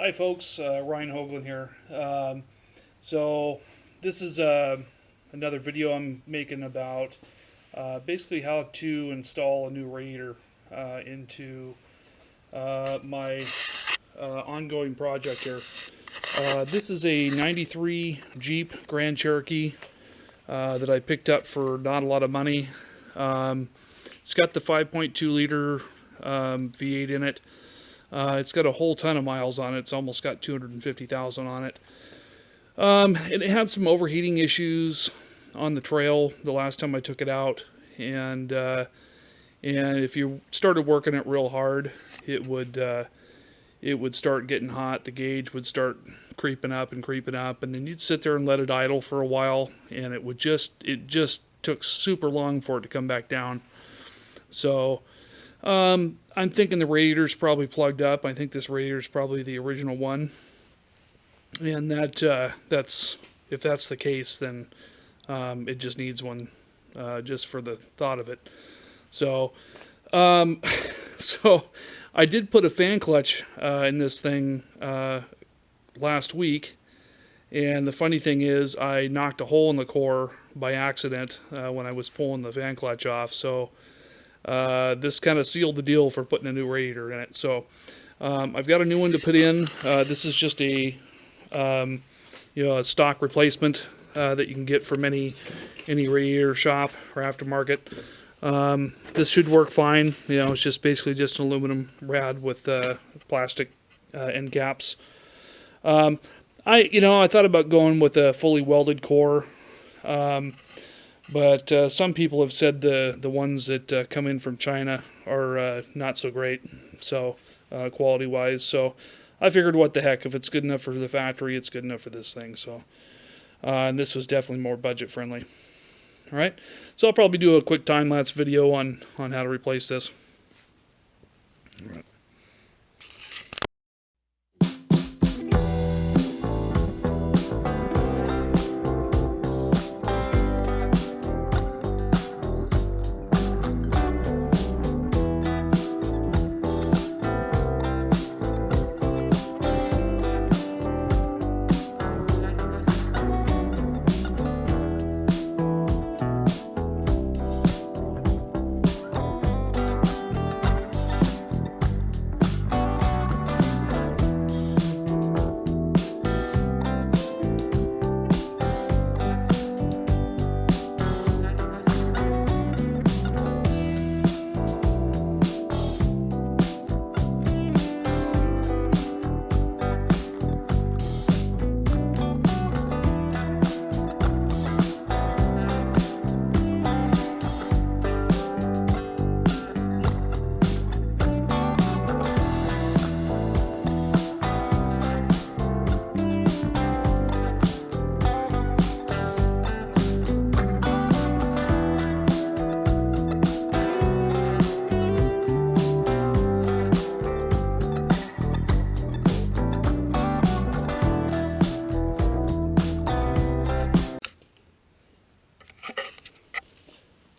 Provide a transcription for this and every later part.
Hi folks, Ryan Hoagland here. So this is another video I'm making about basically how to install a new radiator into my ongoing project here. This is a 93 Jeep Grand Cherokee that I picked up for not a lot of money. It's got the 5.2 liter V8 in it. It's got a whole ton of miles on it. It's almost got 250,000 on it. It had some overheating issues on the trail the last time I took it out, and if you started working it real hard, it would start getting hot. The gauge would start creeping up, and then you'd sit there and let it idle for a while, and it just took super long for it to come back down. So I'm thinking the radiator's probably plugged up. I think this radiator's probably the original one, and that's if that's the case, then it just needs one, just for the thought of it. So so I did put a fan clutch in this thing last week, and the funny thing is I knocked a hole in the core by accident when I was pulling the fan clutch off. So this kind of sealed the deal for putting a new radiator in it. So I've got a new one to put in. This is just a a stock replacement that you can get from any radiator shop or aftermarket. This should work fine. It's just basically just an aluminum rad with plastic end caps. I thought about going with a fully welded core. But some people have said the ones that come in from China are not so great, so quality-wise. So I figured, what the heck, if it's good enough for the factory, it's good enough for this thing. So and this was definitely more budget-friendly. All right, so I'll probably do a quick time-lapse video on how to replace this. All right.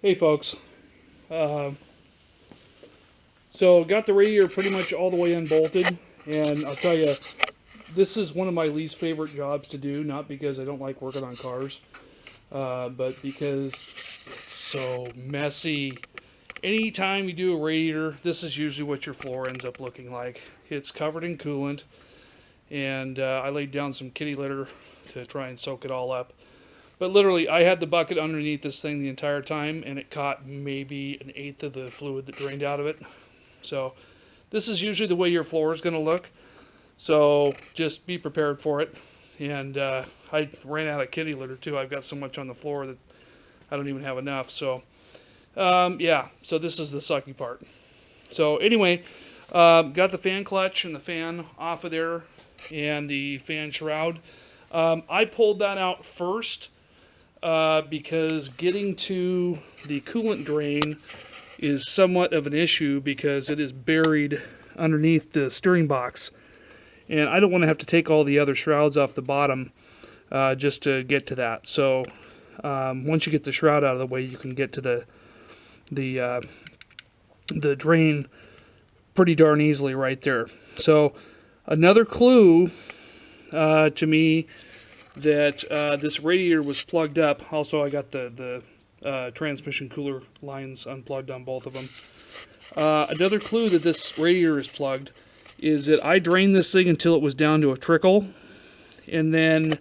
Hey folks, so got the radiator pretty much all the way unbolted, and I'll tell you, this is one of my least favorite jobs to do, not because I don't like working on cars, but because it's so messy. Anytime you do a radiator, this is usually what your floor ends up looking like. It's covered in coolant, and I laid down some kitty litter to try and soak it all up. But literally, I had the bucket underneath this thing the entire time, and it caught maybe an eighth of the fluid that drained out of it. So this is usually the way your floor is going to look. So just be prepared for it. And I ran out of kitty litter too. I've got so much on the floor that I don't even have enough. So yeah, so this is the sucky part. So anyway, got the fan clutch and the fan off of there, and the fan shroud. I pulled that out first. Because getting to the coolant drain is somewhat of an issue because it is buried underneath the steering box. And I don't want to have to take all the other shrouds off the bottom just to get to that. So once you get the shroud out of the way, you can get to the drain pretty darn easily right there. So Another clue to me that this radiator was plugged up. Also, I got the transmission cooler lines unplugged on both of them. Another clue that this radiator is plugged is that I drained this thing until it was down to a trickle, and then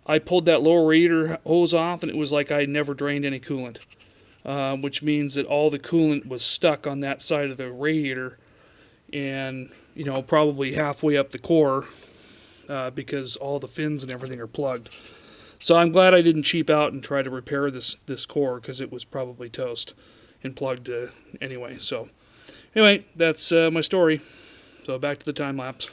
I pulled that lower radiator hose off, and it was like I never drained any coolant, which means that all the coolant was stuck on that side of the radiator, and probably halfway up the core, because all the fins and everything are plugged. So I'm glad I didn't cheap out and try to repair this core, because it was probably toast and plugged anyway. So anyway, that's my story. So back to the time lapse.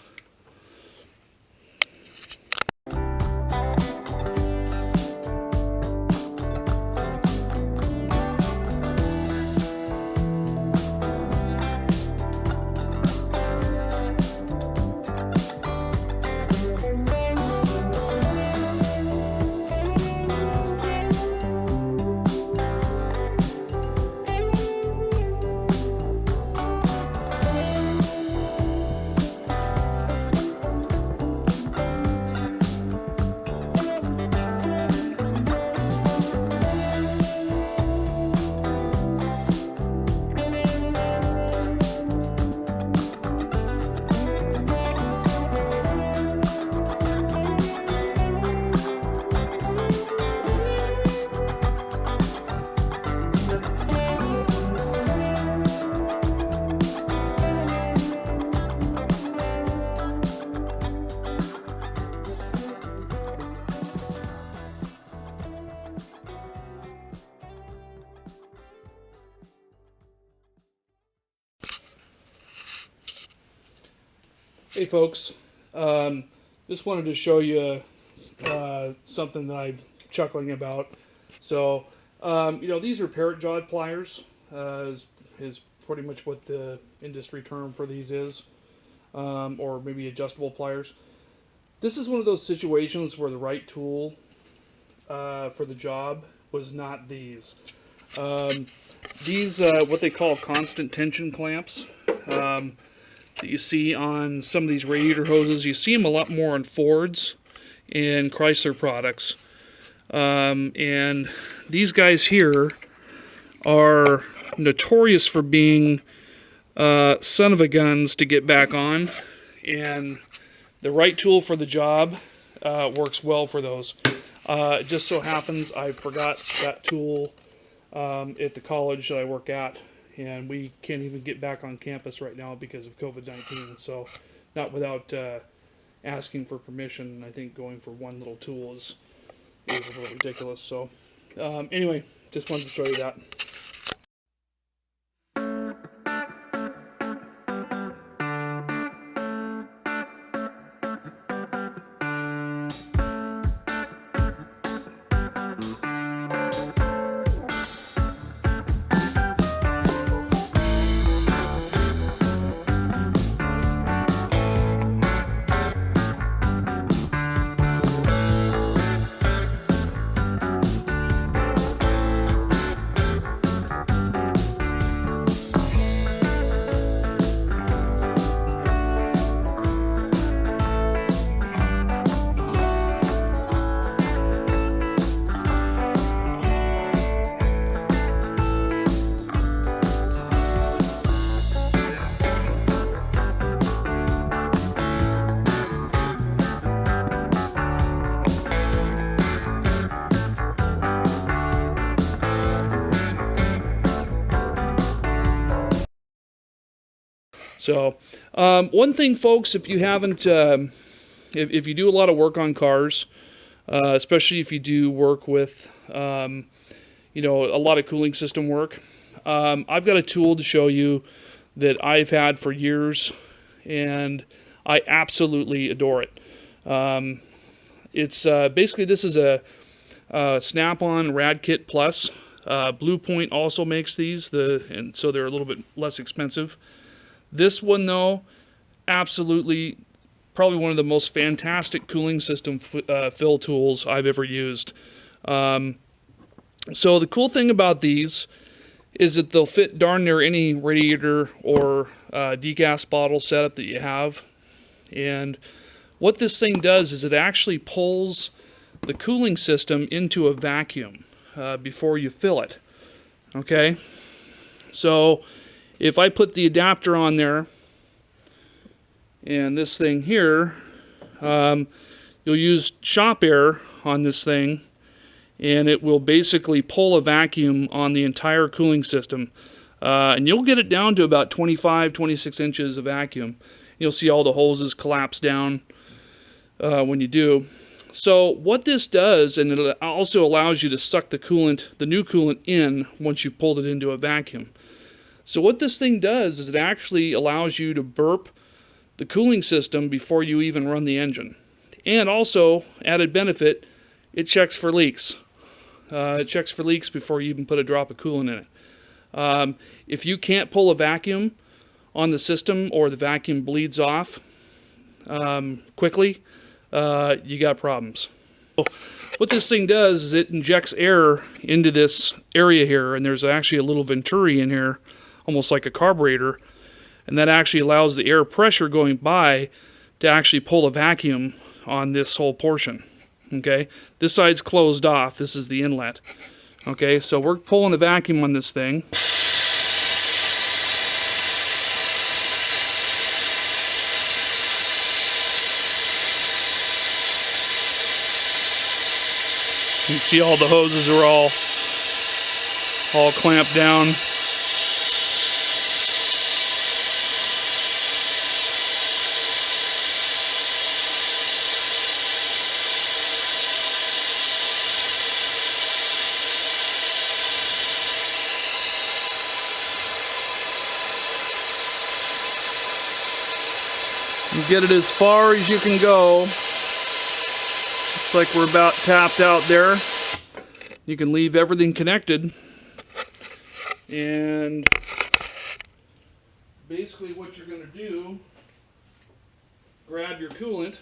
Hey folks, just wanted to show you something that I'm chuckling about. So, these are parrot jawed pliers, is pretty much what the industry term for these is, or maybe adjustable pliers. This is one of those situations where the right tool for the job was not these. These, what they call constant tension clamps, that you see on some of these radiator hoses. You see them a lot more on Fords and Chrysler products. And these guys here are notorious for being son of a guns to get back on. And the right tool for the job works well for those. It just so happens I forgot that tool at the college that I work at. And we can't even get back on campus right now because of COVID-19. So, not without asking for permission. I think going for one little tool is a little ridiculous. So, anyway, just wanted to show you that. So, one thing, folks, if you haven't, if you do a lot of work on cars, especially if you do work with, a lot of cooling system work, I've got a tool to show you that I've had for years, and I absolutely adore it. It's basically, this is a Snap-On Rad Kit Plus. Blue Point also makes these, and so they're a little bit less expensive. This one, though, absolutely probably one of the most fantastic cooling system fill tools I've ever used. So the cool thing about these is that they'll fit darn near any radiator or degas bottle setup that you have. And what this thing does is it actually pulls the cooling system into a vacuum before you fill it. Okay? So if I put the adapter on there and this thing here, you'll use shop air on this thing, and it will basically pull a vacuum on the entire cooling system. And you'll get it down to about 25, 26 inches of vacuum. You'll see all the hoses collapse down when you do. So what this does, and it also allows you to suck the coolant, the new coolant, in once you pulled it into a vacuum. So what this thing does is it actually allows you to burp the cooling system before you even run the engine. And also, added benefit, it checks for leaks. It checks for leaks before you even put a drop of coolant in it. If you can't pull a vacuum on the system, or the vacuum bleeds off quickly, you got problems. So what this thing does is it injects air into this area here, and there's actually a little venturi in here, almost like a carburetor, and that actually allows the air pressure going by to actually pull a vacuum on this whole portion. Okay, this side's closed off. This is the inlet. Okay, so we're pulling a vacuum on this thing. You can see all the hoses are all clamped down. You get it as far as you can go. Looks like we're about tapped out there. You can leave everything connected. And basically what you're going to do, grab your coolant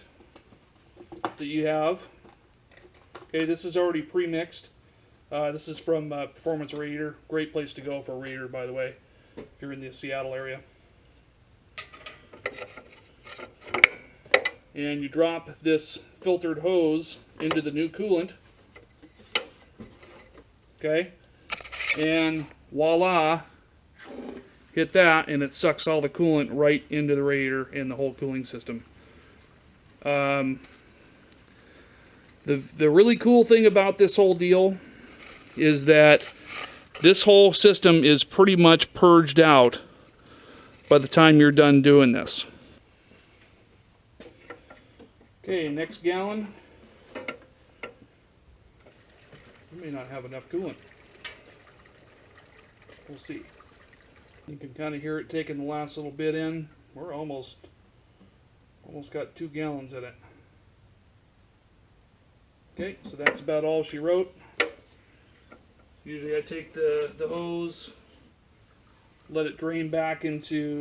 that you have. Okay, this is already pre-mixed. This is from Performance Radiator. Great place to go for a radiator, by the way, if you're in the Seattle area. And you drop this filtered hose into the new coolant. Okay, and voila, hit that, and it sucks all the coolant right into the radiator and the whole cooling system. The really cool thing about this whole deal is that this whole system is pretty much purged out by the time you're done doing this. Okay, next gallon. We may not have enough coolant. We'll see. You can kind of hear it taking the last little bit in. We're almost got 2 gallons in it. Okay, so that's about all she wrote. Usually I take the hose, let it drain back into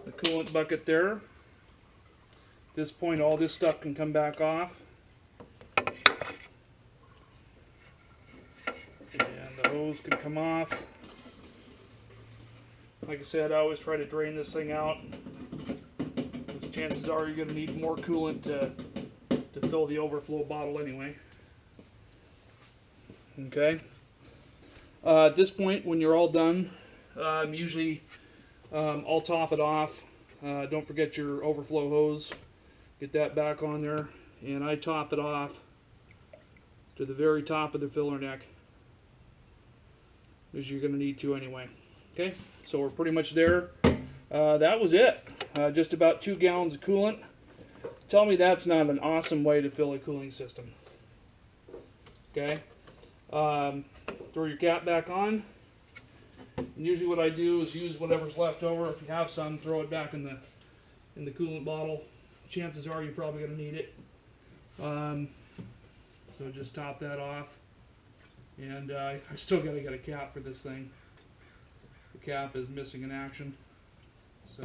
the coolant bucket there. At this point, all this stuff can come back off. And the hose can come off. Like I said, I always try to drain this thing out, because chances are you're going to need more coolant to fill the overflow bottle anyway. Okay. At this point, when you're all done, usually I'll top it off. Don't forget your overflow hose. Get that back on there, and I top it off to the very top of the filler neck, because you're going to need to anyway. Okay, so we're pretty much there. That was it. Just about 2 gallons of coolant. Tell me that's not an awesome way to fill a cooling system. Okay, throw your cap back on. And usually what I do is use whatever's left over. If you have some, throw it back in the coolant bottle. Chances are you're probably going to need it. So just top that off. And I still got to get a cap for this thing. The cap is missing in action. So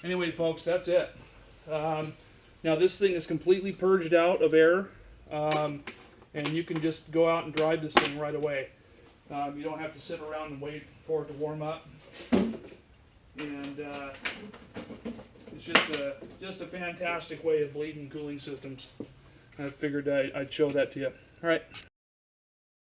anyway, folks, that's it. Now this thing is completely purged out of air, and you can just go out and drive this thing right away. You don't have to sit around and wait for it to warm up. And just a fantastic way of bleeding cooling systems. I figured I'd show that to you. All right.